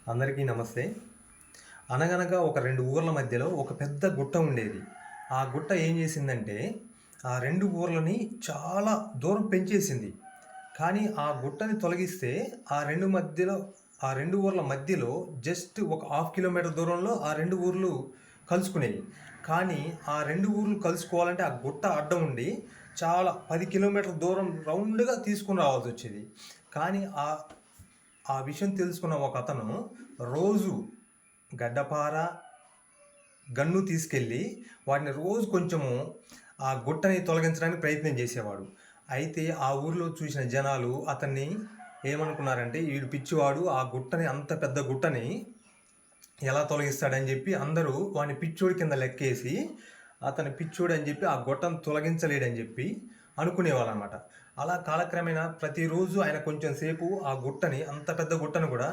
అందరికీ నమస్తే. అనగనగా ఒక 2 ఊర్ల మధ్యలో ఒక పెద్ద గుట్ట ఉండేది. ఆ గుట్ట ఏం చేసిందంటే, ఆ 2 ఊర్లని చాలా దూరం పెంచేసింది. కానీ ఆ గుట్టని తొలగిస్తే ఆ 2 ఊర్ల మధ్యలో జస్ట్ ఒక హాఫ్ కిలోమీటర్ దూరంలో ఆ 2 ఊర్లు కలుసుకునేవి. కానీ ఆ 2 ఊర్లు కలుసుకోవాలంటే ఆ గుట్ట అడ్డం ఉండి చాలా 10 కిలోమీటర్ల దూరం రౌండ్‌గా తీసుకొని రావాల్సొచ్చేది. కానీ ఆ విషయం తెలుసుకున్న ఒకతను రోజు గడ్డపార, గన్ను తీసుకెళ్ళి వాటిని రోజు కొంచెము ఆ గుట్టని తొలగించడానికి ప్రయత్నం చేసేవాడు. అయితే ఆ ఊరిలో చూసిన జనాలు అతన్ని ఏమనుకున్నారంటే, ఈడు పిచ్చివాడు, ఆ గుట్టని అంత పెద్ద గుట్టని ఎలా తొలగిస్తాడని చెప్పి అందరూ వాడిని పిచ్చోడి కింద లెక్కేసి, అతను పిచ్చోడు అని చెప్పి ఆ గుట్టను తొలగించలేడని చెప్పి అనుకునేవాళ్ళనమాట. అలా కాలక్రమేణా ప్రతిరోజు ఆయన కొంచెం సేపు ఆ గుట్టని, అంత పెద్ద గుట్టను కూడా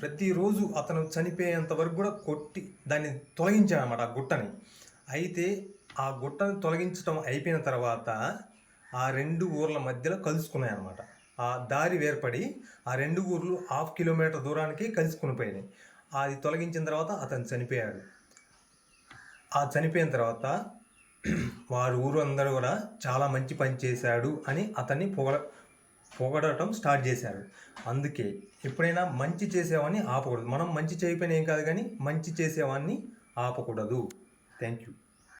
ప్రతిరోజు అతను చనిపోయేంత వరకు కూడా కొట్టి దాన్ని తొలగించాడనమాట ఆ గుట్టని. అయితే ఆ గుట్టను తొలగించడం అయిపోయిన తర్వాత ఆ 2 ఊర్ల మధ్యలో కలుసుకున్నాయన్నమాట. ఆ దారి వేర్పడి ఆ 2 ఊర్లు హాఫ్ కిలోమీటర్ దూరానికి కలుసుకుని పోయినాయి. అది తొలగించిన తర్వాత అతను చనిపోయాడు. ఆ చనిపోయిన తర్వాత వారి ఊరు అందరూ కూడా చాలా మంచి పని చేశాడు అని అతన్ని పొగడటం స్టార్ట్ చేశారు. అందుకే ఎప్పుడైనా మంచి చేసేవాడిని ఆపకూడదు. మనం మంచి చేయకపోయినా ఏం కాదు, కానీ మంచి చేసేవాడిని ఆపకూడదు. Thank you.